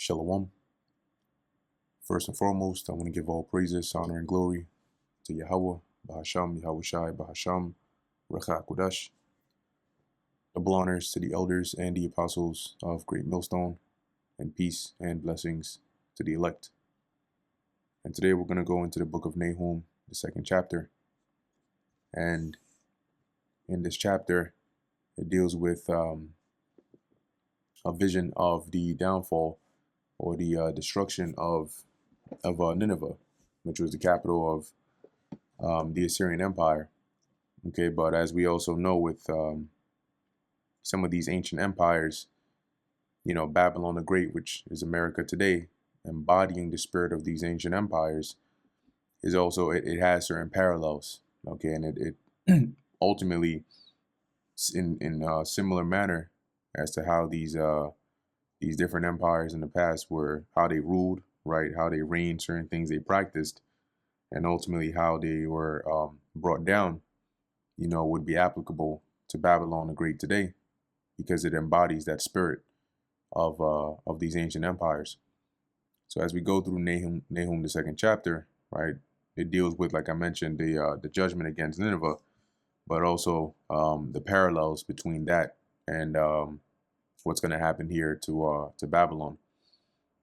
Shalom. First and foremost, I want to give all praises, honor, and glory to Yahweh, Bahasham, Yahweh Shai, Bahasham, Recha Kodash. Double honors to the elders and the apostles of Great Millstone, and peace and blessings to the elect. And today we're going to go into the book of Nahum, the second chapter. And in this chapter, it deals with a vision of the downfall or the destruction of Nineveh, which was the capital of the Assyrian Empire. Okay, but as we also know with some of these ancient empires, Babylon the Great, which is America today, embodying the spirit of these ancient empires, is also, it has certain parallels. Okay, and it ultimately, in a similar manner as to how these different empires in the past were, how they ruled, right, how they reigned, certain things they practiced, and ultimately how they were brought down, would be applicable to Babylon the Great today, because it embodies that spirit of these ancient empires. So as we go through Nahum the second chapter, right, it deals with, like I mentioned, the judgment against Nineveh, but also the parallels between that and what's going to happen here to Babylon.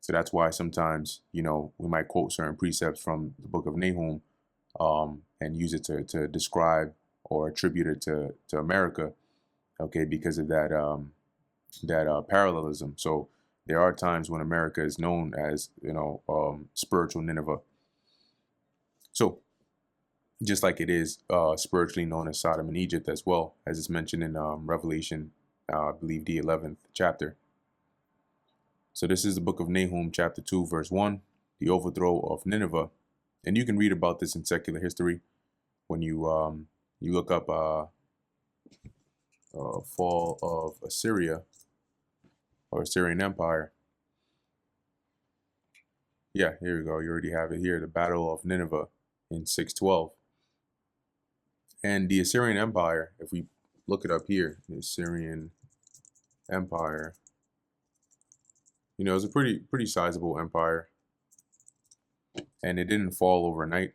So that's why sometimes, we might quote certain precepts from the book of Nahum and use it to describe or attribute it to America, okay, because of that parallelism. So there are times when America is known as, spiritual Nineveh. So just like it is spiritually known as Sodom and Egypt as well, as it's mentioned in Revelation, I believe the 11th chapter. So this is the book of Nahum, chapter 2, verse 1, the overthrow of Nineveh. And you can read about this in secular history when you look up fall of Assyria or Assyrian Empire. Yeah, here we go. You already have it here, the Battle of Nineveh in 612. And the Assyrian Empire, if we look it up here, the Assyrian Empire, it's a pretty sizable empire, and it didn't fall overnight,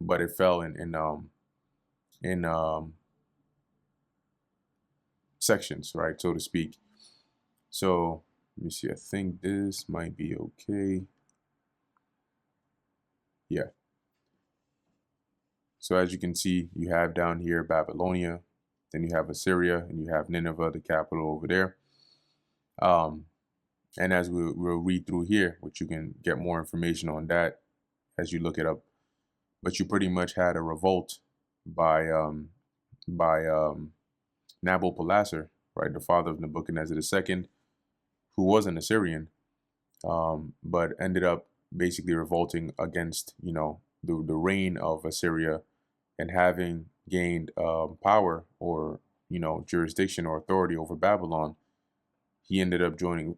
but it fell in sections, right, so to speak. So let me see. I think this might be okay. Yeah. So as you can see, you have down here Babylonia, then you have Assyria, and you have Nineveh, the capital over there. And as we'll read through here, which you can get more information on that as you look it up. But you pretty much had a revolt by Nabopolassar, right, the father of Nebuchadnezzar II, who was an Assyrian, but ended up basically revolting against, the reign of Assyria, and having gained power or, jurisdiction or authority over Babylon. He ended up joining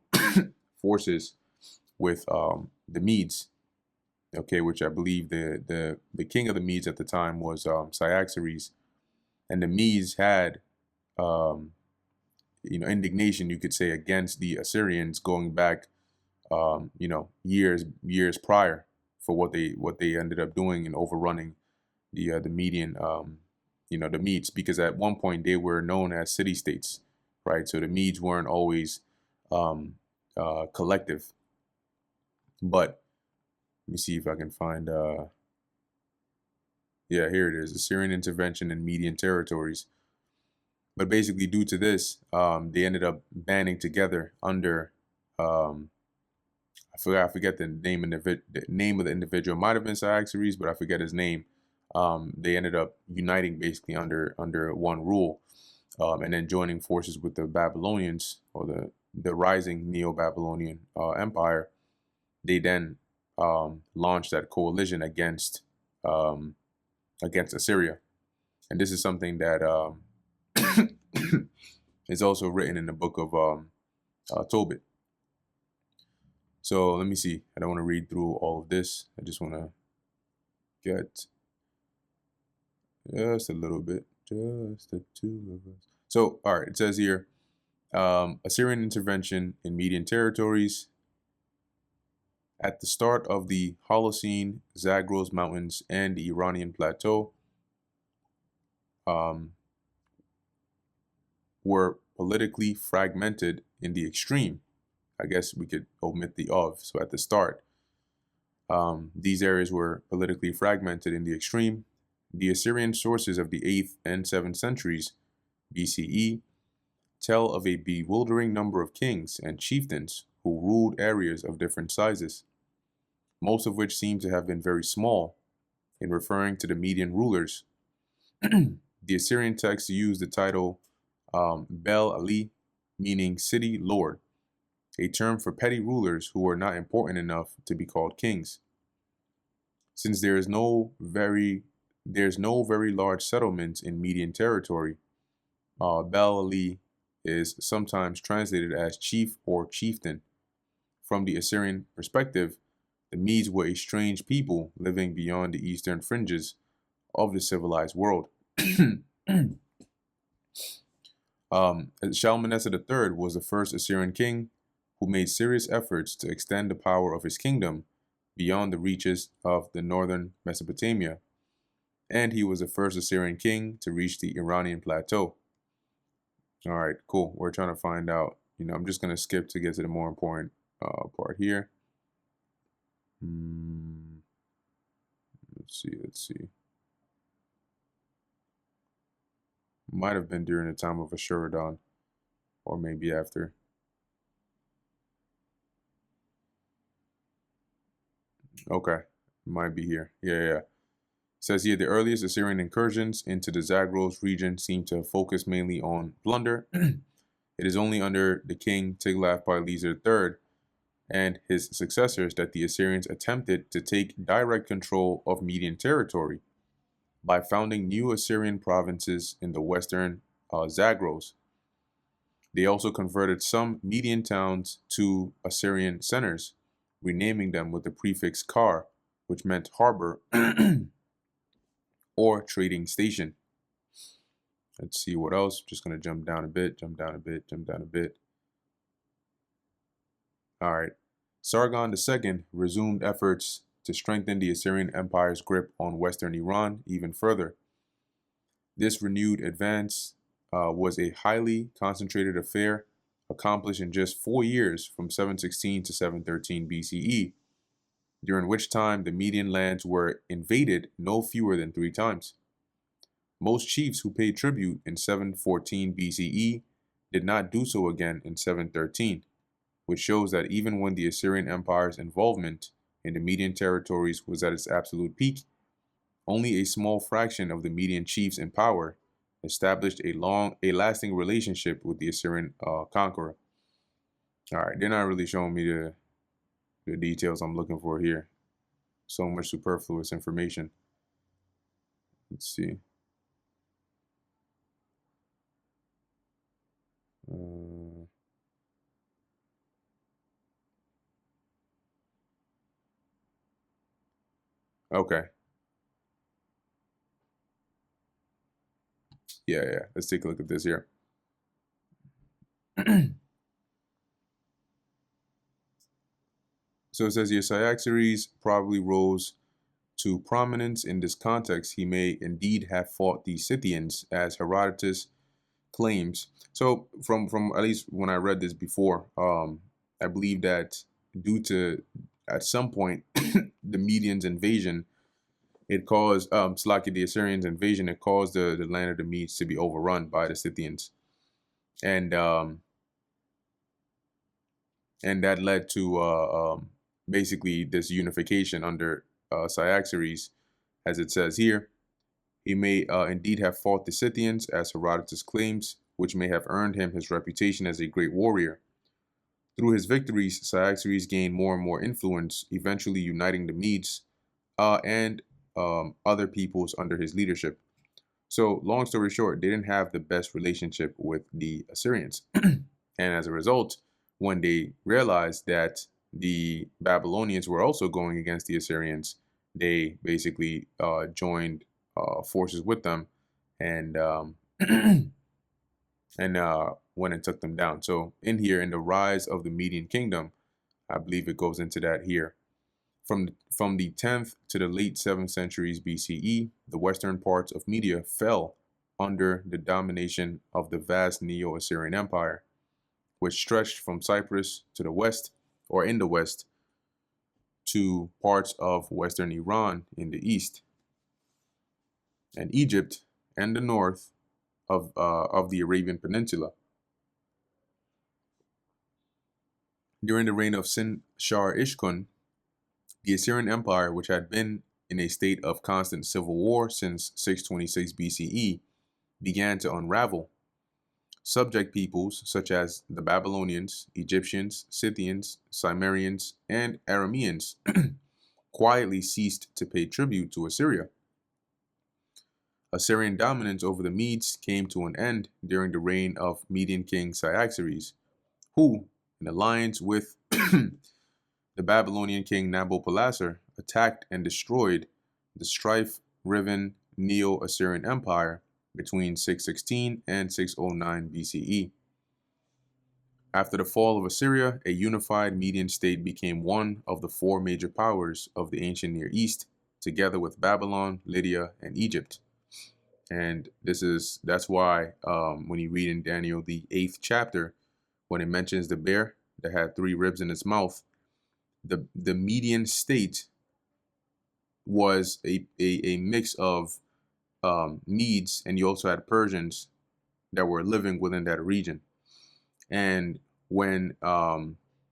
forces with the Medes, okay, which I believe the king of the Medes at the time was Cyaxares, and the Medes had indignation, you could say, against the Assyrians going back years prior, for what they ended up doing and overrunning the Median the Medes, because at one point they were known as city states, right? So the Medes weren't always collective. But let me see if I can find yeah, here it is, Assyrian intervention in Median territories. But basically, due to this, they ended up banding together under I forget the name of the individual. Might have been Cyaxares, but I forget his name. They ended up uniting basically under one rule, and then joining forces with the Babylonians, or the rising Neo-Babylonian empire. They then launched that coalition against Assyria, and this is something that is also written in the book of Tobit. So let me see. I don't want to read through all of this. I just want to get just a little bit, just the two of us. So, all right, it says here, Assyrian intervention in Median territories. At the start of the Holocene, Zagros Mountains and the Iranian Plateau um, were politically fragmented in the extreme. I guess we could omit the of. So at the start, these areas were politically fragmented in the extreme. The Assyrian sources of the 8th and 7th centuries BCE tell of a bewildering number of kings and chieftains who ruled areas of different sizes, most of which seem to have been very small. In referring to the Median rulers, the Assyrian texts use the title Bel Ali, meaning city lord, a term for petty rulers who were not important enough to be called kings. Since there's no very large settlements in Median territory, Bel Ali is sometimes translated as chief or chieftain. From the Assyrian perspective, the Medes were a strange people living beyond the eastern fringes of the civilized world. Shalmaneser III was the first Assyrian king who made serious efforts to extend the power of his kingdom beyond the reaches of the northern Mesopotamia, and he was the first Assyrian king to reach the Iranian plateau. All right, cool. We're trying to find out. I'm just going to skip to get to the more important part here. Let's see. Might have been during the time of Ashuradan, or maybe after. Okay, might be here. Yeah. It says here the earliest Assyrian incursions into the Zagros region seem to have focused mainly on plunder. It is only under the king Tiglath-Pileser III and his successors that the Assyrians attempted to take direct control of Median territory by founding new Assyrian provinces in the western Zagros. They also converted some Median towns to Assyrian centers, renaming them with the prefix Kar, which meant harbor or trading station. Let's see what else. Just going to jump down a bit. All right. Sargon II resumed efforts to strengthen the Assyrian Empire's grip on western Iran even further. This renewed advance was a highly concentrated affair accomplished in just 4 years from 716 to 713 BCE, during which time the Median lands were invaded no fewer than 3 times. Most chiefs who paid tribute in 714 BCE did not do so again in 713, which shows that even when the Assyrian Empire's involvement in the Median territories was at its absolute peak, only a small fraction of the Median chiefs in power established a lasting relationship with the Assyrian conqueror. All right, they're not really showing me the details I'm looking for here. So much superfluous information. Let's see. Okay. Yeah. Let's take a look at this here. So it says here, Cyaxares probably rose to prominence in this context. He may indeed have fought the Scythians, as Herodotus claims. So from at least when I read this before, I believe that due to at some point the Medians invasion, it caused the Assyrians invasion. It caused the land of the Medes to be overrun by the Scythians, and that led to basically this unification under Cyaxares, as it says here. He may indeed have fought the Scythians, as Herodotus claims, which may have earned him his reputation as a great warrior. Through his victories, Cyaxares gained more and more influence, eventually uniting the Medes and other peoples under his leadership. So, long story short, they didn't have the best relationship with the Assyrians. And as a result, when they realized that the Babylonians were also going against the Assyrians, they basically joined forces with them and went and took them down. So in here, in the rise of the Median kingdom, I believe it goes into that here. From the 10th to the late 7th centuries BCE, the western parts of Media fell under the domination of the vast Neo-Assyrian Empire, which stretched from Cyprus to the west, or in the west, to parts of western Iran in the east, and Egypt and the north of the Arabian Peninsula. During the reign of Sin-Shar-Ishkun, the Assyrian Empire, which had been in a state of constant civil war since 626 BCE, began to unravel. Subject peoples such as the Babylonians, Egyptians, Scythians, Cimmerians, and Arameans quietly ceased to pay tribute to Assyria. Assyrian dominance over the Medes came to an end during the reign of Median king Cyaxares, who, in alliance with the Babylonian king Nabopolassar, attacked and destroyed the strife-riven Neo-Assyrian Empire between 616 and 609 BCE. After the fall of Assyria, a unified Median state became one of the four major powers of the ancient Near East, together with Babylon, Lydia, and Egypt. And that's why when you read in Daniel, the 8th chapter, when it mentions the bear that had 3 ribs in its mouth, the Median state was a mix of Medes, and you also had Persians that were living within that region. And when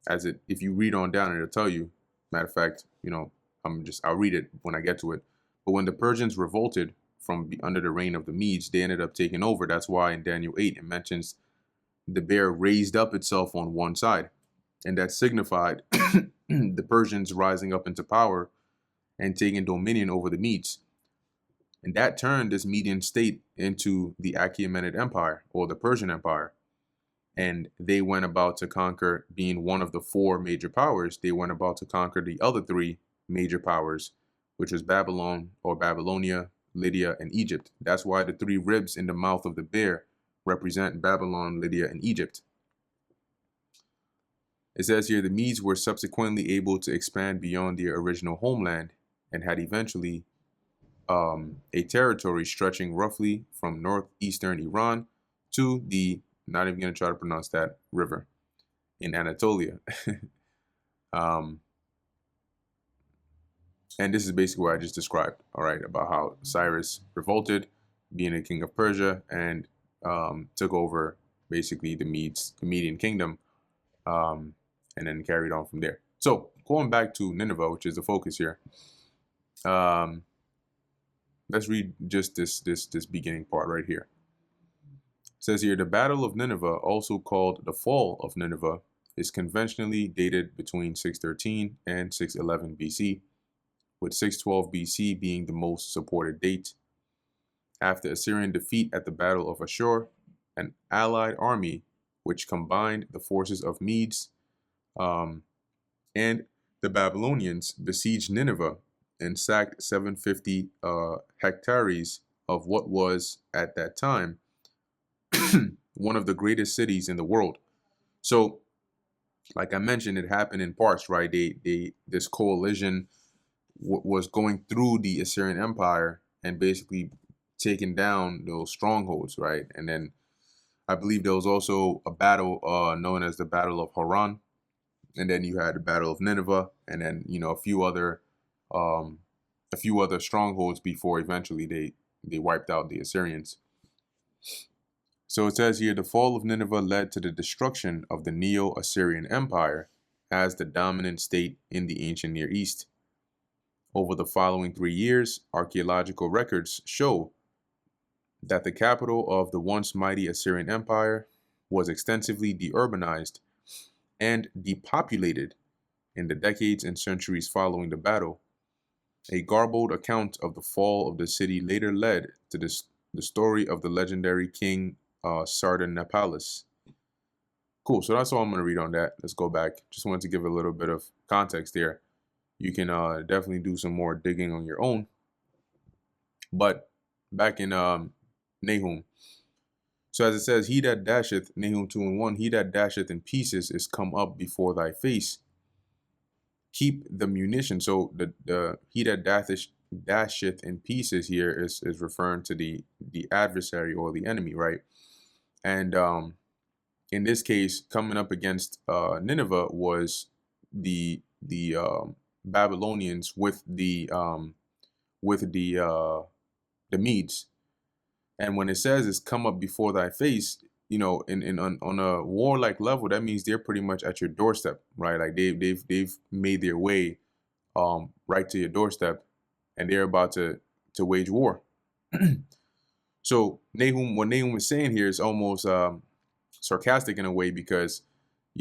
if you read on down, it'll tell you, matter of fact, I'll read it when I get to it. But when the Persians revolted from under the reign of the Medes, they ended up taking over. That's why in Daniel 8 it mentions the bear raised up itself on one side, and that signified the Persians rising up into power and taking dominion over the Medes. And that turned this Median state into the Achaemenid Empire, or the Persian Empire. And they went about to conquer, being one of the 4 major powers, they went about to conquer the other 3 major powers, which was Babylon, or Babylonia, Lydia, and Egypt. That's why the 3 ribs in the mouth of the bear represent Babylon, Lydia, and Egypt. It says here, the Medes were subsequently able to expand beyond their original homeland and had eventually a territory stretching roughly from northeastern Iran to the, not even going to try to pronounce that, river in Anatolia. And this is basically what I just described, all right, about how Cyrus revolted, being a king of Persia, and took over basically the Median kingdom, and then carried on from there. So going back to Nineveh, which is the focus here, let's read just this beginning part right here. It says here, the Battle of Nineveh, also called the Fall of Nineveh, is conventionally dated between 613 and 611 BC, with 612 BC being the most supported date. After Assyrian defeat at the Battle of Ashur, an allied army which combined the forces of Medes and the Babylonians besieged Nineveh and sacked 750 hectares of what was, at that time, one of the greatest cities in the world. So, like I mentioned, it happened in parts, right? This coalition was going through the Assyrian Empire and basically taking down those strongholds, right? And then I believe there was also a battle known as the Battle of Haran, and then you had the Battle of Nineveh, and then a few other strongholds before eventually they wiped out the Assyrians. So it says here, the fall of Nineveh led to the destruction of the Neo-Assyrian Empire as the dominant state in the ancient Near East. Over the following 3 years, archaeological records show that the capital of the once mighty Assyrian Empire was extensively deurbanized and depopulated in the decades and centuries following the battle. A garbled account of the fall of the city later led to the story of the legendary king Sardanapalus. Cool, so that's all I'm going to read on that. Let's go back. Just wanted to give a little bit of context there. You can definitely do some more digging on your own. But back in Nahum. So as it says, he that dasheth, Nahum 2:1, he that dasheth in pieces is come up before thy face. keep the munition. So the he that dasheth in pieces here is referring to the adversary or the enemy, right? And in this case, coming up against Nineveh was the Babylonians with the Medes. And when it says it's come up before thy face, in on a warlike level, that means they're pretty much at your doorstep, right? Like they've made their way right to your doorstep, and they're about to wage war. So what Nahum is saying here is almost sarcastic in a way, because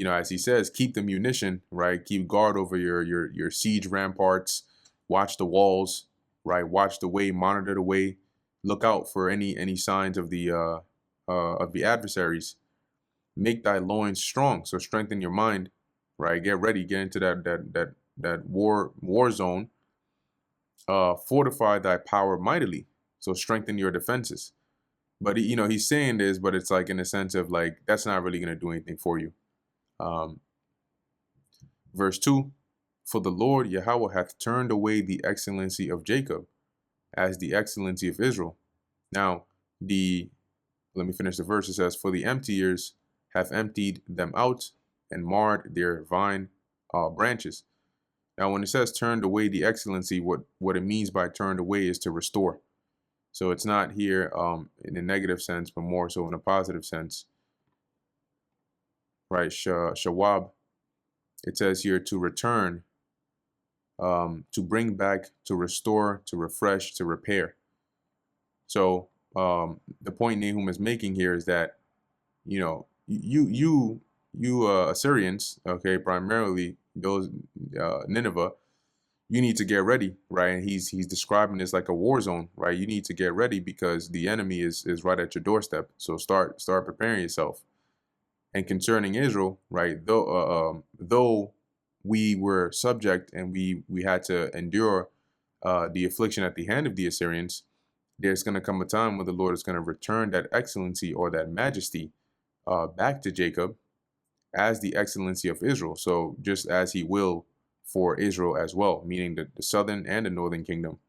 as he says, keep the munition, right? Keep guard over your siege ramparts, watch the walls, right? Watch the way, monitor the way, look out for any signs of the adversaries. Make thy loins strong, so strengthen your mind, right? Get ready, get into that war zone. Fortify thy power mightily, so strengthen your defenses. But he's saying this, but it's like in a sense of like that's not really going to do anything for you. Verse 2, for the Lord Yahweh hath turned away the excellency of Jacob as the excellency of Israel. Now, let me finish the verse. It says, for the emptiers have emptied them out and marred their vine branches. Now, when it says turned away the excellency, what it means by turned away is to restore. So it's not here in a negative sense, but more so in a positive sense. Right, Shawab. It says here to return, to bring back, to restore, to refresh, to repair. So the point Nahum is making here is that, you Assyrians, okay, primarily those Nineveh, you need to get ready, right? And he's describing this like a war zone, right? You need to get ready because the enemy is right at your doorstep. So start preparing yourself. And concerning Israel, right? Though we were subject and we had to endure the affliction at the hand of the Assyrians, there's going to come a time when the Lord is going to return that excellency or that majesty back to Jacob as the excellency of Israel. So just as he will for Israel as well, meaning the southern and the northern kingdom.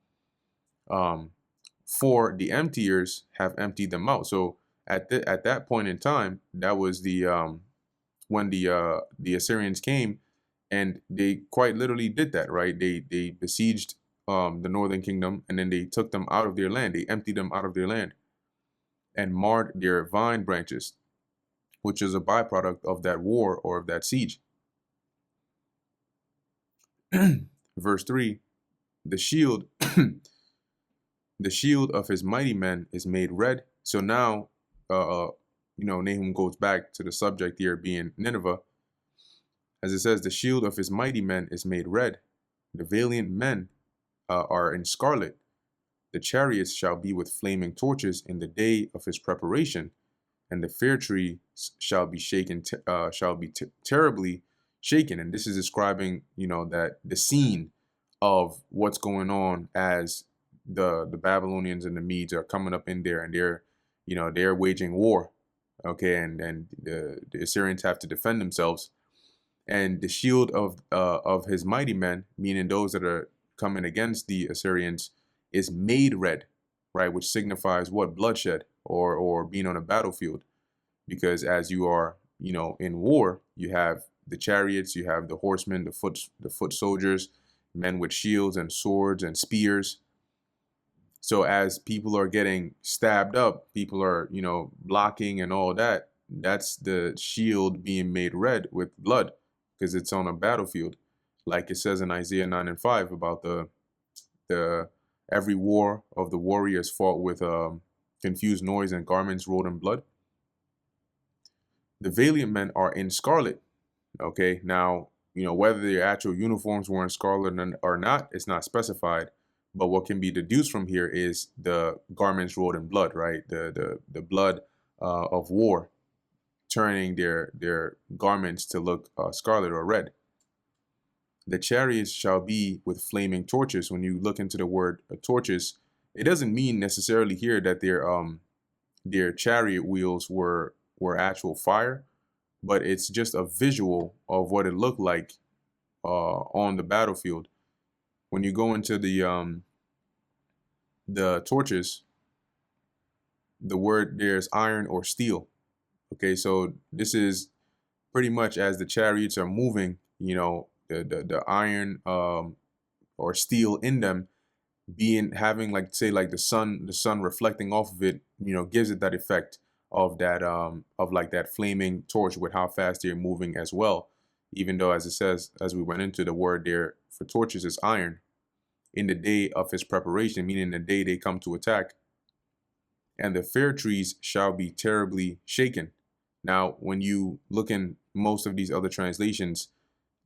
For the emptiers have emptied them out. So at that point in time, that was when the Assyrians came, and they quite literally did that, right? They besieged the northern kingdom, and then they took them out of their land. They emptied them out of their land and marred their vine branches, which is a byproduct of that war or of that siege. Verse 3, the shield the shield of his mighty men is made red. So now Nahum goes back to the subject here being Nineveh. As it says, the shield of his mighty men is made red. The valiant men are in scarlet. The chariots shall be with flaming torches in the day of his preparation, and the fair tree shall be shaken, terribly shaken. And this is describing, that the scene of what's going on as the Babylonians and the Medes are coming up in there, and they're waging war. Okay, and the Assyrians have to defend themselves. And the shield of his mighty men, meaning those that are coming against the Assyrians, is made red, right? Which signifies what? Bloodshed or being on a battlefield. Because as you are, in war, you have the chariots, you have the horsemen, the foot soldiers, men with shields and swords and spears. So as people are getting stabbed up, people are, blocking and all that. That's the shield being made red with blood, because it's on a battlefield, like it says in Isaiah 9:5 about the every war of the warriors fought with confused noise and garments rolled in blood. The valiant men are in scarlet. Okay, now whether their actual uniforms were in scarlet or not, it's not specified. But what can be deduced from here is the garments rolled in blood, right? The blood of war, turning their garments to look scarlet or red. The chariots shall be with flaming torches. When you look into the word torches, it doesn't mean necessarily here that their chariot wheels were actual fire, but it's just a visual of what it looked like on the battlefield. When you go into the torches, the word there's iron or steel. Okay, so this is pretty much as the chariots are moving, the iron or steel in them being having, like, say, like the sun reflecting off of it, gives it that effect of that of like that flaming torch with how fast they're moving as well. Even though, as it says, as we went into, the word there for torches is iron. In the day of his preparation, meaning the day they come to attack, and the fair trees shall be terribly shaken. Now, when you look in most of these other translations,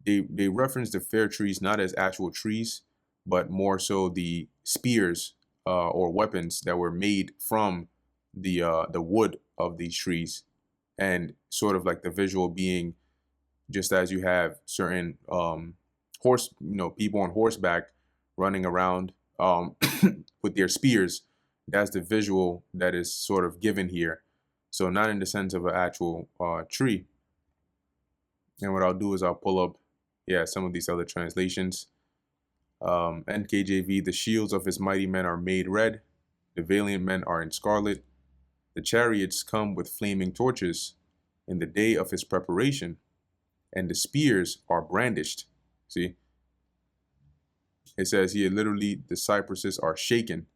they reference the fair trees not as actual trees, but more so the spears or weapons that were made from the wood of these trees, and sort of like the visual being, just as you have certain people on horseback running around with their spears. That's the visual that is sort of given here. So not in the sense of an actual tree. And what I'll do is I'll pull up, some of these other translations. NKJV, the shields of his mighty men are made red. The valiant men are in scarlet. The chariots come with flaming torches in the day of his preparation, and the spears are brandished. See, it says here literally the cypresses are shaken.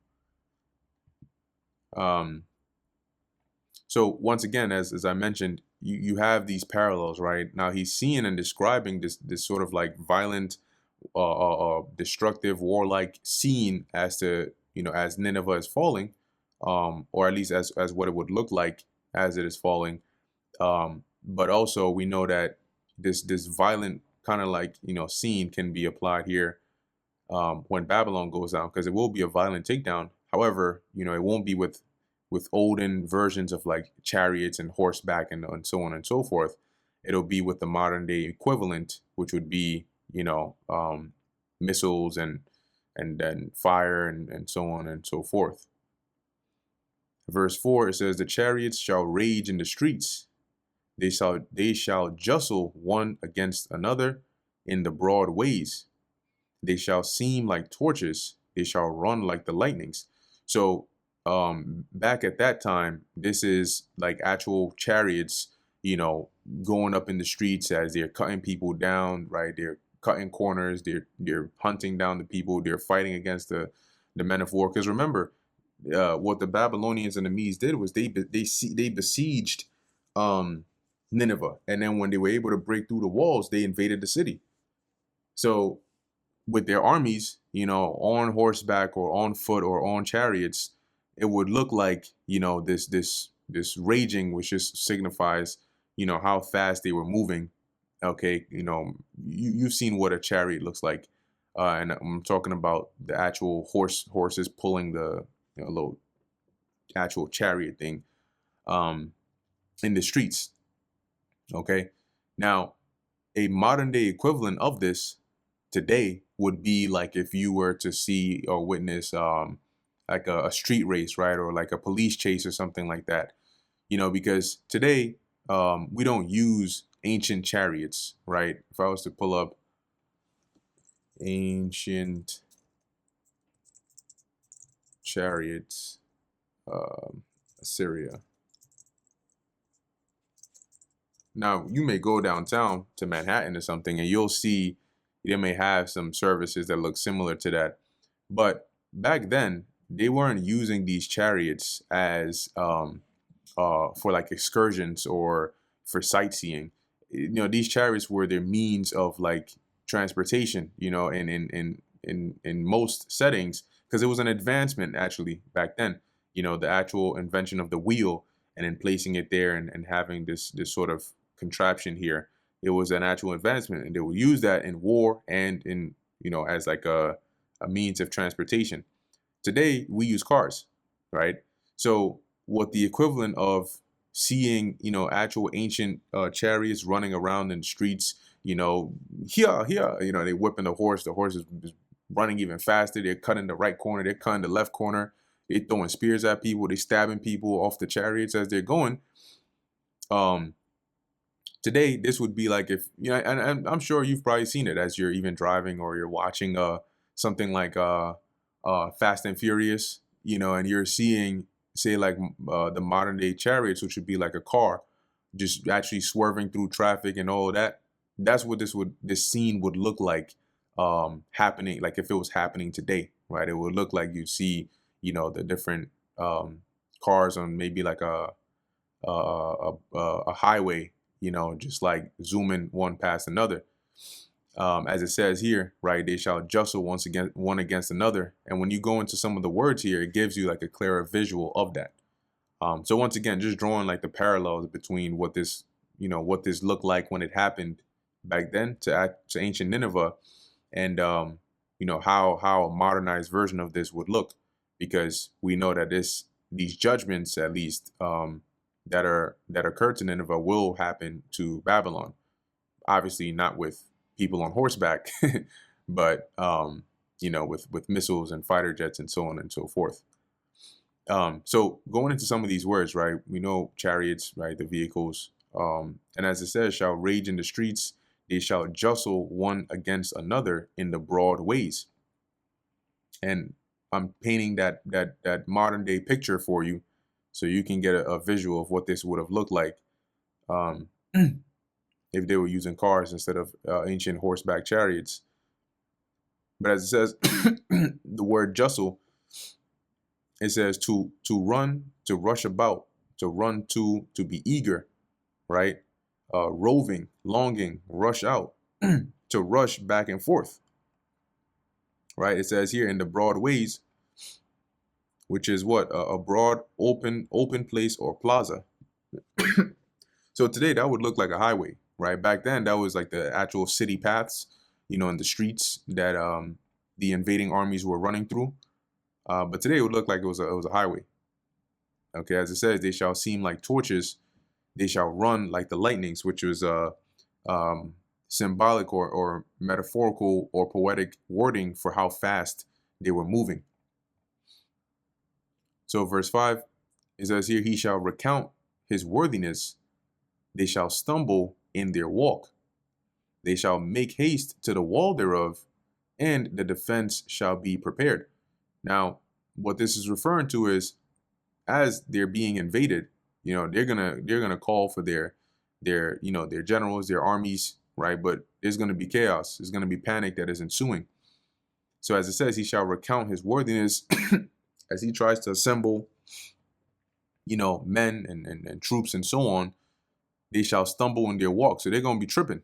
So once again, as I mentioned, you have these parallels, right? Now he's seeing and describing this sort of like violent, destructive, warlike scene as to, as Nineveh is falling, or at least as what it would look like as it is falling. But also we know that this violent kind of like, scene can be applied here when Babylon goes down, because it will be a violent takedown. However, it won't be with olden versions of like chariots and horseback and so on and so forth. It'll be with the modern day equivalent, which would be, missiles and then fire and so on and so forth. Verse 4, it says, the chariots shall rage in the streets. They shall jostle one against another in the broad ways. They shall seem like torches. They shall run like the lightnings. So back at that time, this is like actual chariots, going up in the streets as they're cutting people down, right? They're cutting corners. They're hunting down the people. They're fighting against the men of war. Because remember, what the Babylonians and the Medes did was they besieged Nineveh, and then when they were able to break through the walls, they invaded the city. So with their armies, on horseback or on foot or on chariots, it would look like, this raging, which just signifies, how fast they were moving. Okay, you've seen what a chariot looks like, and I'm talking about the actual horses pulling the little actual chariot thing in the streets. Okay, now a modern day equivalent of this today would be like if you were to see or witness like a street race, right? Or like a police chase or something like that, because today we don't use ancient chariots, right? If I was to pull up ancient chariots, Assyria. Now you may go downtown to Manhattan or something and you'll see they may have some services that look similar to that. But back then, they weren't using these chariots as for like excursions or for sightseeing. These chariots were their means of like transportation, in most settings, because it was an advancement actually back then, the actual invention of the wheel and then placing it there and having this sort of contraption here. It was an actual advancement, and they would use that in war and in, as like a means of transportation. Today we use cars, right? So what the equivalent of seeing, actual ancient chariots running around in the streets, here, they whipping the horse is running even faster. They're cutting the right corner, they're cutting the left corner, they're throwing spears at people, they're stabbing people off the chariots as they're going. Today, this would be like if, and I'm sure you've probably seen it as you're even driving or you're watching something like Fast and Furious, and you're seeing, say, like the modern day chariots, which would be like a car, just actually swerving through traffic and all of that. That's what this scene would look like, happening, like if it was happening today, right? It would look like you see, the different cars on maybe like a highway, just like zooming one past another. As it says here, right, they shall jostle one against another. And when you go into some of the words here, it gives you like a clearer visual of that. So once again, just drawing like the parallels between what this looked like when it happened back then to ancient Nineveh, and how a modernized version of this would look, because we know that these judgments, at least, that occurred to Nineveh, will happen to Babylon. Obviously, not with people on horseback, but with missiles and fighter jets and so on and so forth. So going into some of these words, right? We know chariots, right? The vehicles, and as it says, shall rage in the streets. They shall jostle one against another in the broad ways. And I'm painting that modern day picture for you, so you can get a visual of what this would have looked like if they were using cars instead of ancient horseback chariots. But as it says, the word jostle, it says to run, to rush about, to run to be eager, right? Roving, longing, rush out, to rush back and forth, right? It says here in the broad ways, which is what? A broad, open place or plaza. So today that would look like a highway, right? Back then that was like the actual city paths, in the streets that the invading armies were running through. But today it would look like it was a highway. Okay, as it says, they shall seem like torches, they shall run like the lightnings, which was symbolic or metaphorical or poetic wording for how fast they were moving. So verse 5, it says here, he shall recount his worthiness, they shall stumble in their walk, they shall make haste to the wall thereof, and the defense shall be prepared. Now, what this is referring to is, as they're being invaded, they're gonna call for their generals, their armies, right? But there's gonna be chaos. There's gonna be panic that is ensuing. So as it says, he shall recount his worthiness as he tries to assemble, men and troops and so on. They shall stumble in their walk. So they're gonna be tripping.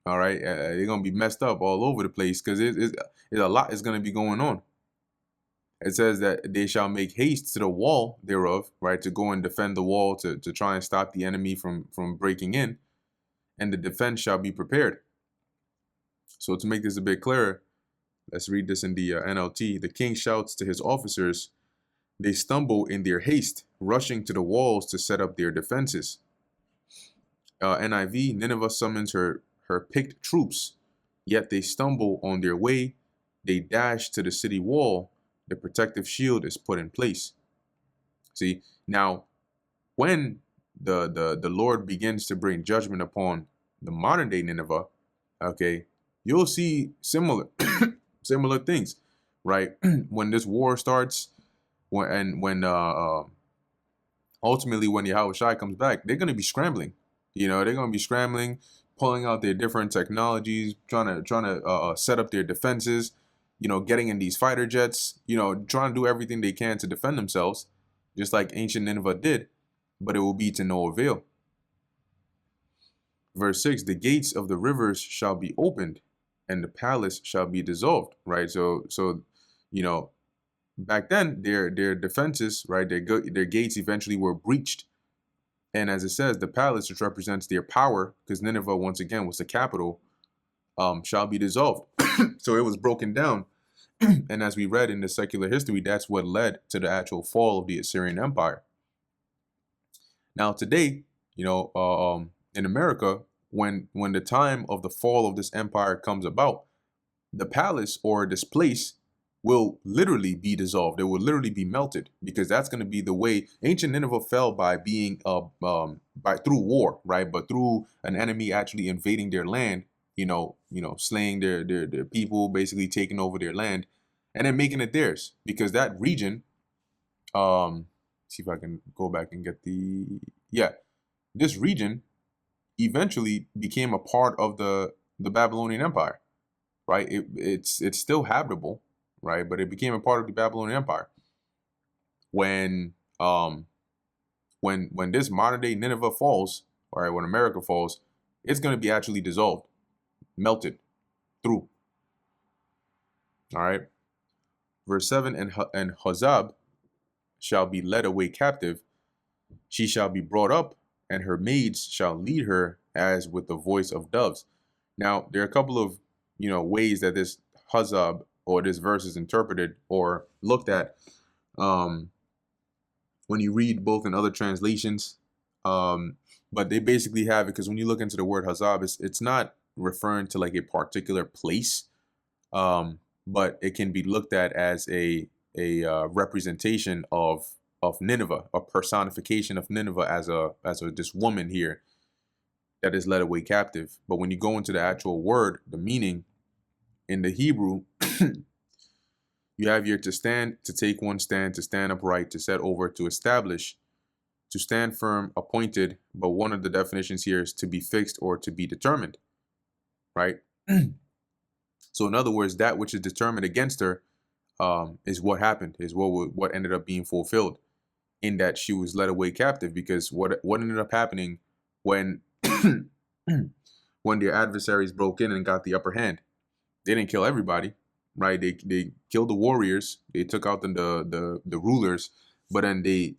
All right, they're gonna be messed up all over the place, because it's a lot is gonna be going on. It says that they shall make haste to the wall thereof, right, to go and defend the wall, to try and stop the enemy from breaking in, and the defense shall be prepared. So to make this a bit clearer, let's read this in the NLT. The king shouts to his officers, they stumble in their haste, rushing to the walls to set up their defenses. NIV, Nineveh summons her picked troops, yet they stumble on their way, they dash to the city wall, the protective shield is put in place. See, now, when the Lord begins to bring judgment upon the modern day Nineveh, okay, you'll see similar things, right? When this war starts, when ultimately when Yahushua comes back, they're gonna be scrambling. They're gonna be scrambling, pulling out their different technologies, trying to set up their defenses. Getting in these fighter jets, trying to do everything they can to defend themselves, just like ancient Nineveh did, but it will be to no avail. Verse 6, the gates of the rivers shall be opened, and the palace shall be dissolved, right? So back then, their defenses, right, their gates eventually were breached. And as it says, the palace, which represents their power, because Nineveh, once again, was the capital, shall be dissolved. So it was broken down. And as we read in the secular history, that's what led to the actual fall of the Assyrian Empire. Now today, in America, when the time of the fall of this empire comes about, the palace, or this place, will literally be dissolved. It will literally be melted, because that's going to be the way ancient Nineveh fell, by being by through war, right? But through an enemy actually invading their land, slaying their people, basically taking over their land, and then making it theirs. Because that region, see if I can go back and get this region eventually became a part of the Babylonian Empire, right? It's still habitable, right? But it became a part of the Babylonian Empire when when this modern day Nineveh falls, all right, when America falls, it's going to be actually dissolved, melted through. All right. Verse 7, and Hozab shall be led away captive. She shall be brought up, and her maids shall lead her as with the voice of doves. Now, there are a couple of, ways that this Hozab, or this verse, is interpreted or looked at. When you read both in other translations, but they basically have it, because when you look into the word Hazab, it's not referring to like a particular place, but it can be looked at as a representation of Nineveh, a personification of Nineveh as this woman here that is led away captive. But when you go into the actual word, the meaning in the Hebrew, you have here to stand, to take one stand, to stand upright, to set over, to establish, to stand firm, appointed. But one of the definitions here is to be fixed or to be determined, right? So in other words, that which is determined against her is what happened, is what ended up being fulfilled, in that she was led away captive. Because what ended up happening when when their adversaries broke in and got the upper hand, they didn't kill everybody, right? They killed the warriors, they took out the rulers, but then they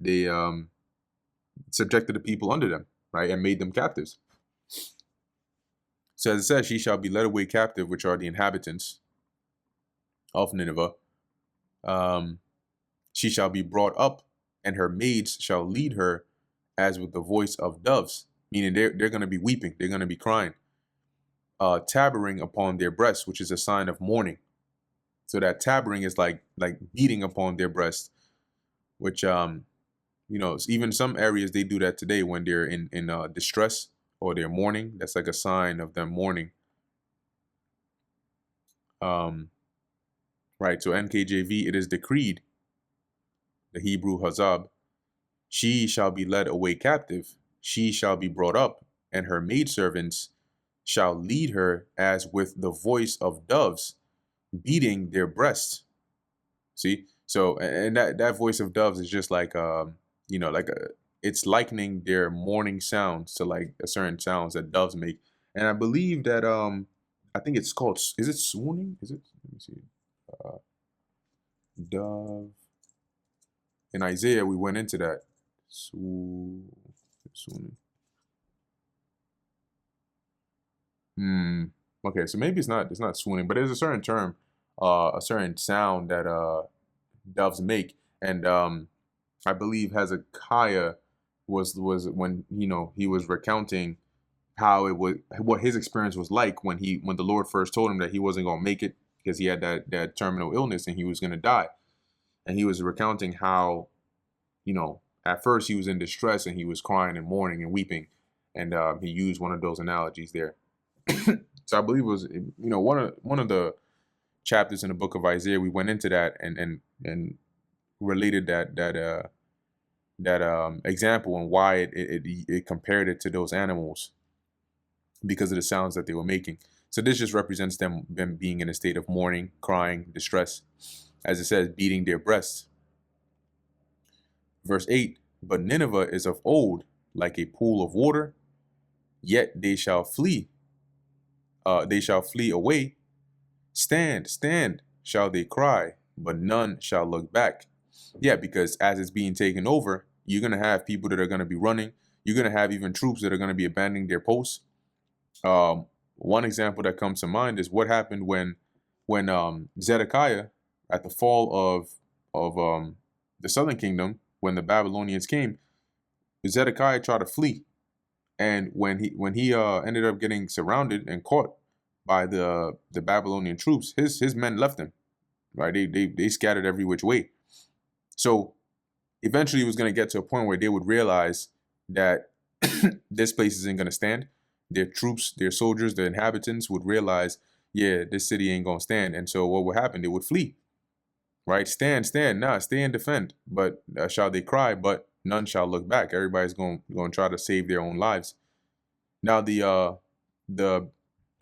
subjected the people under them, right, and made them captives. So as it says, she shall be led away captive, which are the inhabitants of Nineveh. She shall be brought up, and her maids shall lead her as with the voice of doves, meaning they're going to be weeping, they're going to be crying, tabering upon their breasts, which is a sign of mourning. So that tabering is like beating upon their breast, which even some areas they do that today when they're in distress or they're mourning. That's like a sign of them mourning. Right. So NKJV, it is decreed, the Hebrew Hazab, she shall be led away captive, she shall be brought up, and her maidservants shall lead her as with the voice of doves, beating their breasts. See? So, and that voice of doves is just like, it's likening their mourning sounds to like a certain sounds that doves make. And I believe that, I think it's called, is it swooning? Is it? Let me see. Dove. In Isaiah, we went into that. Swooning. Okay, so maybe it's not swooning, but there's a certain term, a certain sound that doves make. And I believe Hezekiah was when he was recounting how it was, what his experience was like when the Lord first told him that he wasn't going to make it, because he had that terminal illness and he was going to die. And he was recounting how, at first he was in distress and he was crying and mourning and weeping, and he used one of those analogies there. So I believe it was, one of the chapters in the book of Isaiah, we went into that and related that example and why it compared it to those animals because of the sounds that they were making. So this just represents them being in a state of mourning, crying, distress, as it says, beating their breasts. Verse 8, but Nineveh is of old like a pool of water, yet they shall flee. They shall flee away. Stand, stand, shall they cry, but none shall look back. Yeah, because as it's being taken over, you're going to have people that are going to be running. You're going to have even troops that are going to be abandoning their posts. One example that comes to mind is what happened when Zedekiah, at the fall of the southern kingdom, when the Babylonians came, Zedekiah tried to flee. And when he ended up getting surrounded and caught by the Babylonian troops, his men left him. right? They scattered every which way. So eventually it was going to get to a point where they would realize that this place isn't going to stand. Their troops, their soldiers, the inhabitants would realize, yeah, this city ain't going to stand. And so what would happen? They would flee, right? Stand, stay and defend. But shall they cry, but none shall look back. Everybody's going to try to save their own lives. Now the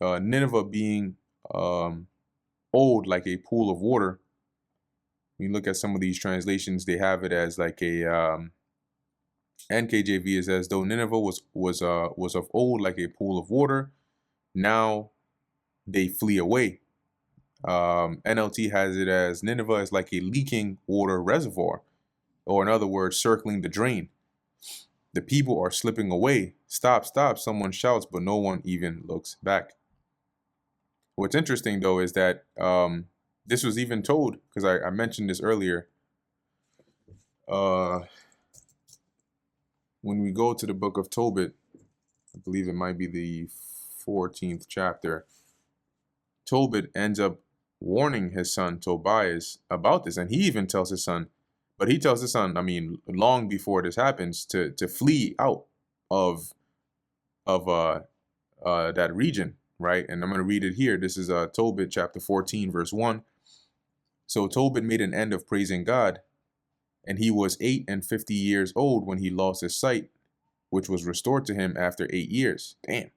Nineveh being old like a pool of water. When you look at some of these translations, they have it as like a NKJV is as though Nineveh was of old like a pool of water. Now they flee away. NLT has it as Nineveh is like a leaking water reservoir, or in other words, circling the drain. The people are slipping away. Stop, stop, someone shouts, but no one even looks back. What's interesting, though, is that this was even told, because I mentioned this earlier. When we go to the book of Tobit, I believe it might be the 14th chapter, Tobit ends up warning his son Tobias about this. And he even tells his son, but he tells his son, I mean, long before this happens, to flee out of that region, right? And I'm going to read it here. This is Tobit chapter 14, verse 1. So Tobit made an end of praising God, and he was 58 years old when he lost his sight, which was restored to him after 8 years. Damn.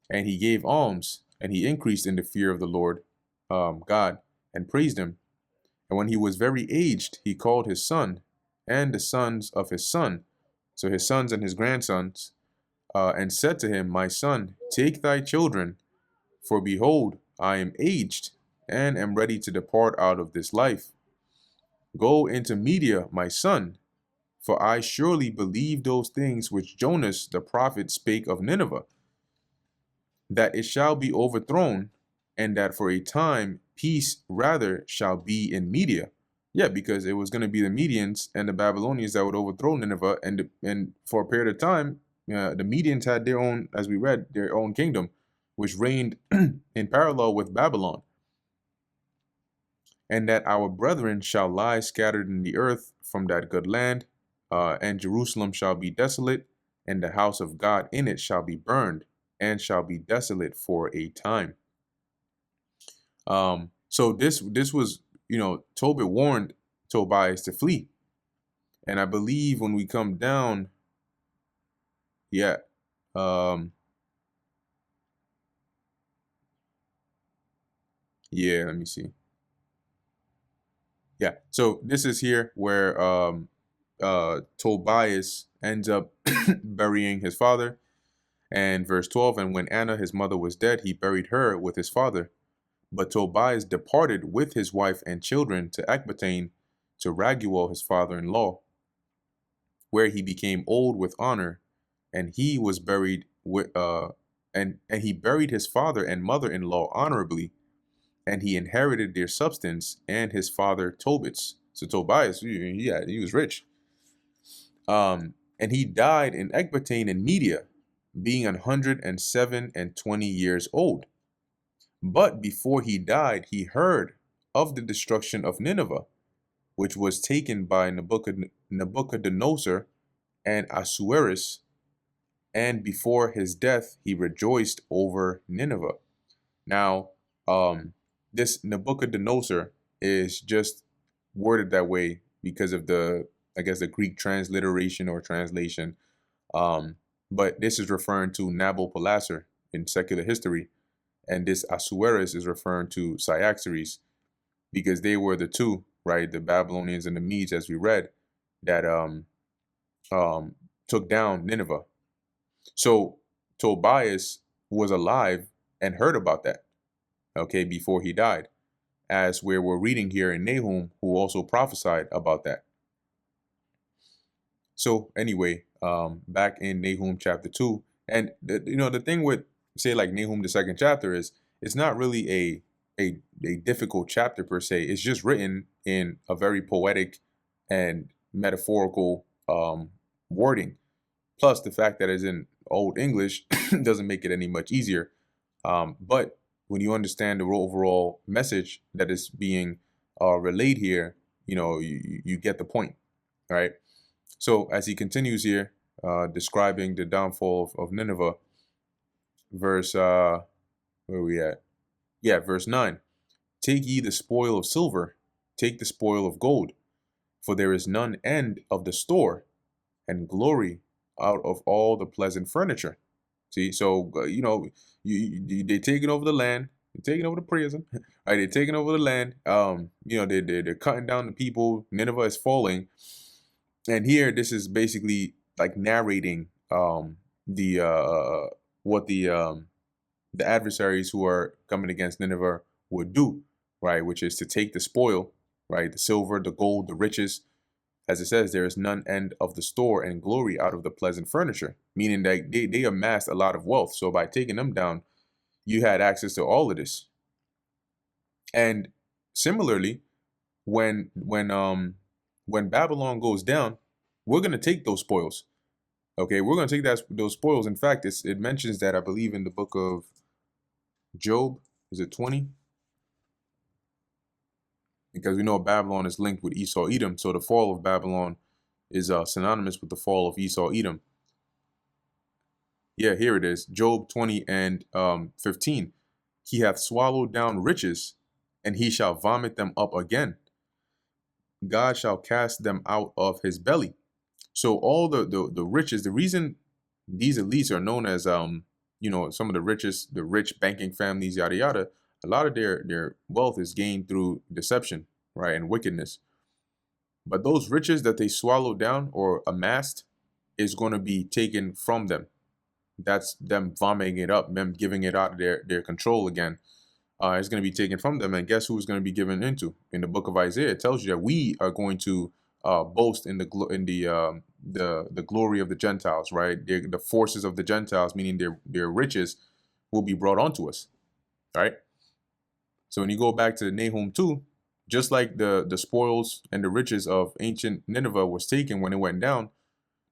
And he gave alms, and he increased in the fear of the Lord God, and praised him. And when he was very aged, he called his son and the sons of his son, so his sons and his grandsons, and said to him, My son, take thy children, for behold, I am aged, and am ready to depart out of this life. Go into Media, my son, for I surely believe those things which Jonas the prophet spake of Nineveh, that it shall be overthrown, and that for a time peace rather shall be in Media. Yeah, because it was going to be the Medians and the Babylonians that would overthrow Nineveh, and for a period of time, the Medians had their own, as we read, their own kingdom, which reigned in parallel with Babylon. And that our brethren shall lie scattered in the earth from that good land, and Jerusalem shall be desolate, and the house of God in it shall be burned, and shall be desolate for a time. So this was, Tobit warned Tobias to flee. And I believe when we come down, yeah, let me see. Yeah, so this is here where Tobias ends up burying his father. And verse 12, and when Anna, his mother, was dead, he buried her with his father. But Tobias departed with his wife and children to Ecbatane, to Raguel, his father-in-law, where he became old with honor, and he was buried with and he buried his father and mother-in-law honorably, and he inherited their substance and his father Tobit's. So Tobias, he was rich. And he died in Ecbatane in Media, being 107 and 20 years old. But before he died, he heard of the destruction of Nineveh, which was taken by Nebuchadnezzar and Ahasuerus, and before his death, he rejoiced over Nineveh. Now, this Nebuchadnezzar is just worded that way because of the Greek transliteration or translation. But this is referring to Nabopolassar in secular history, and this Ahasuerus is referring to Cyaxares, because they were the two, right? The Babylonians and the Medes, as we read, that took down Nineveh. So Tobias was alive and heard about that, okay, before he died, as we're reading here in Nahum, who also prophesied about that. So anyway, back in Nahum chapter 2, and the thing with, say, like Nahum the second chapter is, it's not really a difficult chapter per se. It's just written in a very poetic and metaphorical wording. Plus the fact that it's in Old English doesn't make it any much easier. But when you understand the overall message that is being relayed here, you get the point, right? So as he continues here, describing the downfall of Nineveh, verse where are we at? Yeah, verse 9. Take ye the spoil of silver, take the spoil of gold, for there is none end of the store, and glory out of all the pleasant furniture. See, so they're taking over the land, they're taking over the prison, right? They're taking over the land. They're cutting down the people. Nineveh is falling, and here this is basically like narrating the what the adversaries who are coming against Nineveh would do, right? Which is to take the spoil, right? The silver, the gold, the riches. As it says, there is none end of the store and glory out of the pleasant furniture, meaning that they amassed a lot of wealth. So by taking them down, you had access to all of this. And similarly, when Babylon goes down, we're gonna take those spoils. Okay, we're gonna take those spoils. In fact, it mentions that, I believe, in the book of Job. Is it 20? Because we know Babylon is linked with Esau Edom, so the fall of Babylon is synonymous with the fall of Esau Edom. Yeah, here it is. Job 20 and 15. He hath swallowed down riches, and he shall vomit them up again. God shall cast them out of his belly. So all the riches, the reason these elites are known as some of the richest, the rich banking families, yada yada, a lot of their wealth is gained through deception, right, and wickedness. But those riches that they swallowed down or amassed is going to be taken from them. That's them vomiting it up, them giving it out of their control again. It's going to be taken from them, and guess who's going to be given into? In the book of Isaiah, it tells you that we are going to boast in the glory of the Gentiles, right? The forces of the Gentiles, meaning their riches, will be brought onto us, right? So when you go back to Nahum 2, just like the spoils and the riches of ancient Nineveh was taken when it went down,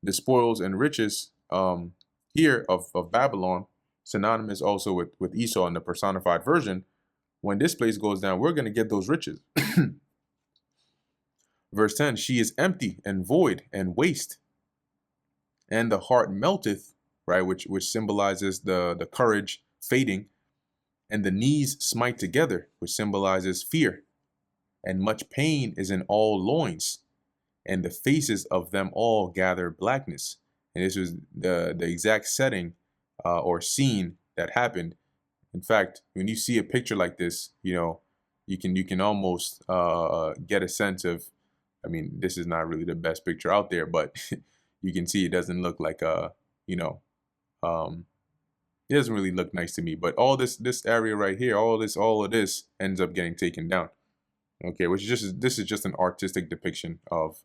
the spoils and riches here of Babylon, synonymous also with Esau in the personified version, when this place goes down, we're going to get those riches. Verse 10, she is empty and void and waste, and the heart melteth, right, which symbolizes the courage fading, and the knees smite together, which symbolizes fear, and much pain is in all loins, and the faces of them all gather blackness. And this was the exact setting or scene that happened. In fact, when you see a picture like this, you can almost get a sense of, I mean, this is not really the best picture out there, but you can see it doesn't look like it doesn't really look nice to me. But all this area right here, all of this ends up getting taken down. Okay, this is just an artistic depiction of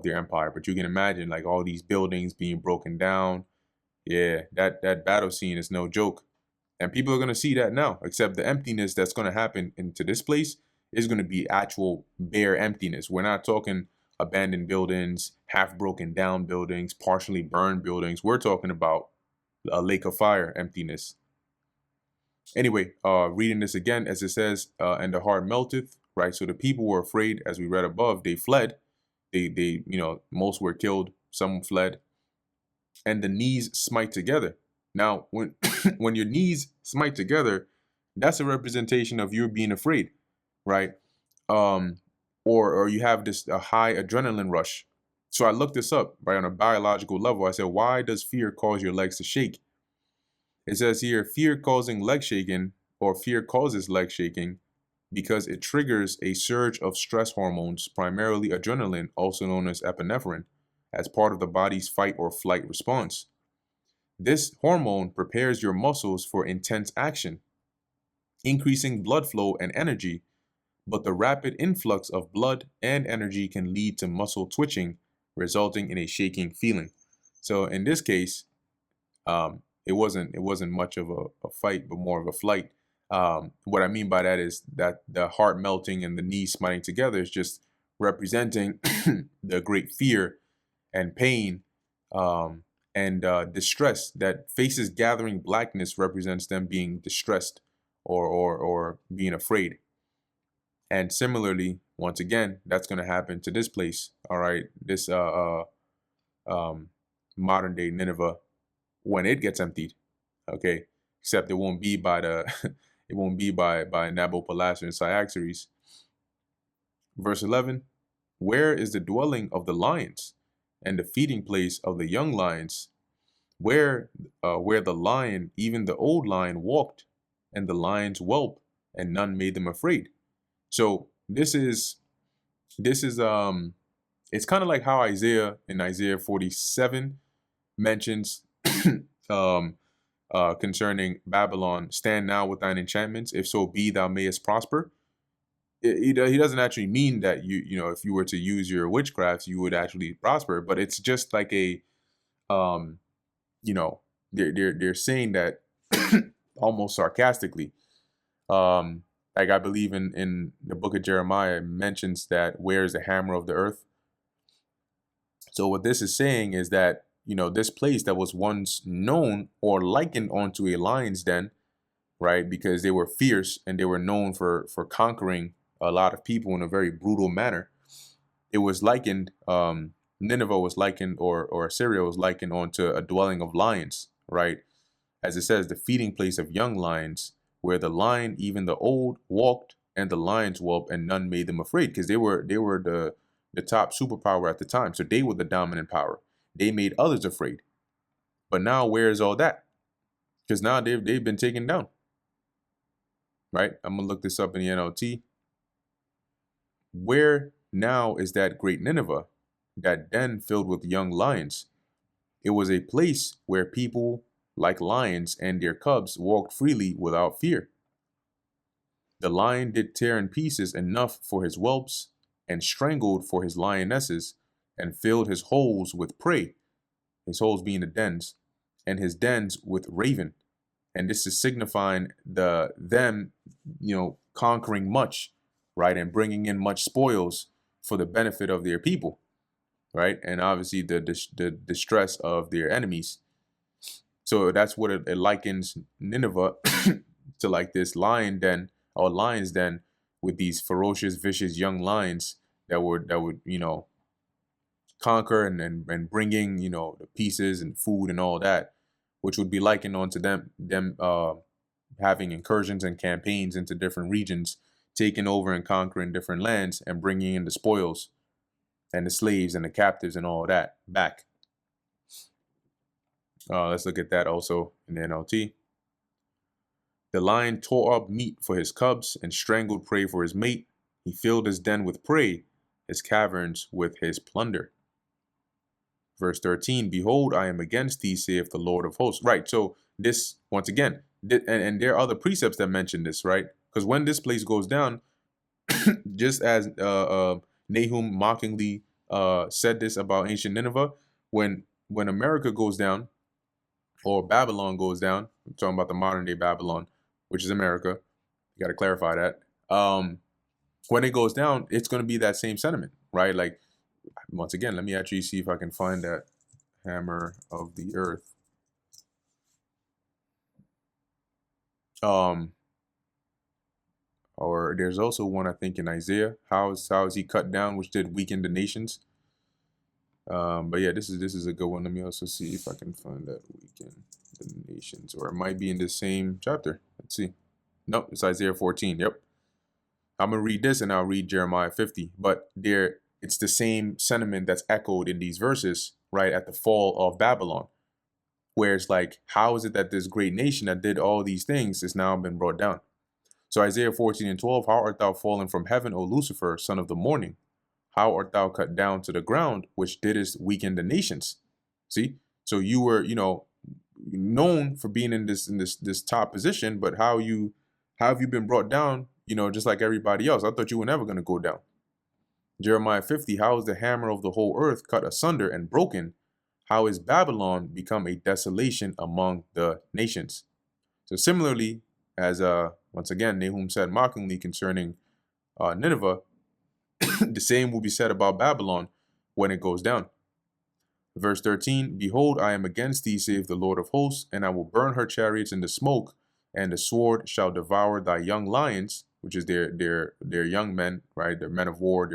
their empire. But you can imagine like all these buildings being broken down. Yeah, that battle scene is no joke. And people are going to see that now, except the emptiness that's going to happen into this place is going to be actual bare emptiness. We're not talking abandoned buildings, half broken down buildings, partially burned buildings. We're talking about a lake of fire emptiness. Anyway, reading this again, as it says, and the heart melteth, right? So the people were afraid, as we read above, they fled. They most were killed, some fled, and the knees smite together. Now, when when your knees smite together, that's a representation of you being afraid, right? Or you have a high adrenaline rush. So I looked this up, right, on a biological level. I said, why does fear cause your legs to shake? It says here, fear causing leg shaking, or fear causes leg shaking because it triggers a surge of stress hormones, primarily adrenaline, also known as epinephrine, as part of the body's fight or flight response. This hormone prepares your muscles for intense action, increasing blood flow and energy, but the rapid influx of blood and energy can lead to muscle twitching, resulting in a shaking feeling. So in this case, it wasn't much of a fight, but more of a flight. What I mean by that is that the heart melting and the knees smiting together is just representing the great fear and pain and distress that faces gathering blackness represents them being distressed or being afraid. And similarly, once again, that's going to happen to this place. All right, this um, modern day Nineveh, when it gets emptied. Okay, except it won't be by the it won't be by Nabopolassar and Cyaxares. Verse 11: Where is the dwelling of the lions, and the feeding place of the young lions? Where the lion, even the old lion, walked, and the lions whelp, and none made them afraid. So this is it's kind of like how Isaiah in Isaiah 47 mentions um concerning Babylon, stand now with thine enchantments, if so be thou mayest prosper. He doesn't actually mean that if you were to use your witchcrafts, you would actually prosper, but it's just like a um you know they're saying that almost sarcastically. Like I believe in the book of Jeremiah, it mentions that where is the hammer of the earth. So what this is saying is that this place that was once known or likened onto a lion's den, right, because they were fierce and they were known for conquering a lot of people in a very brutal manner. It was likened, Nineveh was likened, or Assyria was likened onto a dwelling of lions, right? As it says, the feeding place of young lions, where the lion, even the old, walked, and the lions whelped, and none made them afraid, because they were the top superpower at the time. So they were the dominant power. They made others afraid. But now, where is all that? Because now they've been taken down. Right? I'm gonna look this up in the NLT. Where now is that great Nineveh, that den filled with young lions? It was a place where people, like lions and their cubs, walked freely without fear. The lion did tear in pieces enough for his whelps, and strangled for his lionesses, and filled his holes with prey, his holes being the dens, and his dens with raven. And this is signifying them conquering much, right, and bringing in much spoils for the benefit of their people, right, and obviously the distress of their enemies. So that's what it likens Nineveh to, like this lion den or lion's den, with these ferocious, vicious young lions that would conquer and bringing the pieces and food and all that, which would be likened onto them having incursions and campaigns into different regions, taking over and conquering different lands, and bringing in the spoils and the slaves and the captives and all that back. Let's look at that also in the NLT. The lion tore up meat for his cubs and strangled prey for his mate. He filled his den with prey, his caverns with his plunder. Verse 13, behold, I am against thee, saith the Lord of hosts. Right, so this, once again, and there are other precepts that mention this, right? Because when this place goes down, just as Nahum mockingly said this about ancient Nineveh, when America goes down, or Babylon goes down, I'm talking about the modern day Babylon, which is America. You got to clarify that. When it goes down, it's going to be that same sentiment, right? Like, once again, let me actually see if I can find that hammer of the earth. Or there's also one, I think, in Isaiah. How is he cut down, which did weaken the nations? But yeah, this is a good one. Let me also see if I can find that weaken the nations, or it might be in the same chapter. Let's see. Nope, it's Isaiah 14. Yep. I'm gonna read this and I'll read Jeremiah 50. But it's the same sentiment that's echoed in these verses, right, at the fall of Babylon, where it's like, how is it that this great nation that did all these things has now been brought down? So Isaiah 14 and 12, how art thou fallen from heaven, O Lucifer, son of the morning? How art thou cut down to the ground, which didst weaken the nations? See, so you were, known for being in this top position, but how have you been brought down? Just like everybody else. I thought you were never going to go down. Jeremiah 50, how is the hammer of the whole earth cut asunder and broken? How is Babylon become a desolation among the nations? So similarly, as once again Nahum said mockingly concerning Nineveh, the same will be said about Babylon when it goes down. Verse 13, behold, I am against thee, saith the Lord of hosts, and I will burn her chariots in the smoke, and the sword shall devour thy young lions, which is their young men, right? Their men of war,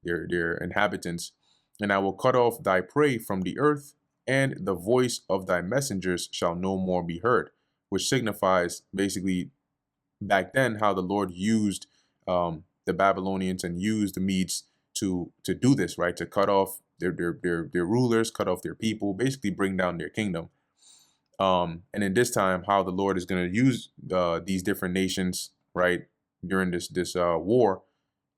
their inhabitants. And I will cut off thy prey from the earth, and the voice of thy messengers shall no more be heard, which signifies basically back then how the Lord used the Babylonians and used the Medes to do this, right? To cut off their rulers, cut off their people, basically bring down their kingdom. And in this time, how the Lord is going to use these different nations, right, during this war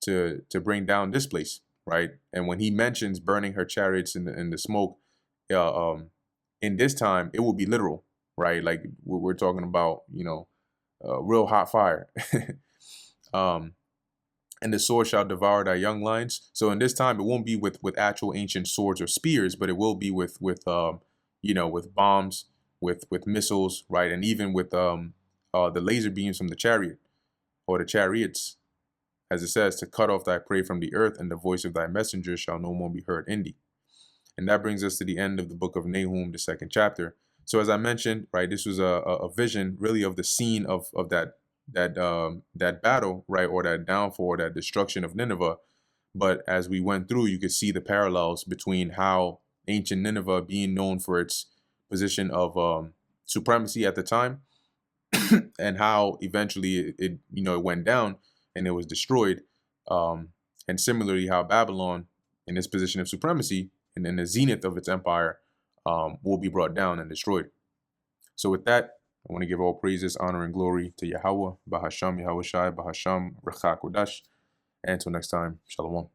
to bring down this place, right? And when he mentions burning her chariots in the smoke, in this time it will be literal, right? Like we're talking about, real hot fire. um, and the sword shall devour thy young lions. So in this time, it won't be with actual ancient swords or spears, but it will be with bombs, with missiles, right, and even with the laser beams from the chariot or the chariots, as it says, to cut off thy prey from the earth, and the voice of thy messengers shall no more be heard in thee. And that brings us to the end of the book of Nahum, the 2nd chapter. So as I mentioned, right, this was a vision really of the scene of that battle, right, or that downfall, that destruction of Nineveh. But as we went through, you could see the parallels between how ancient Nineveh, being known for its position of supremacy at the time, and how eventually it went down and it was destroyed. And similarly, how Babylon, in its position of supremacy and in the zenith of its empire, will be brought down and destroyed. So with that, I want to give all praises, honor, and glory to Yahweh, Bahasham, Yahweh Shai, Bahasham, Rechak Kodash. And until next time, Shalom.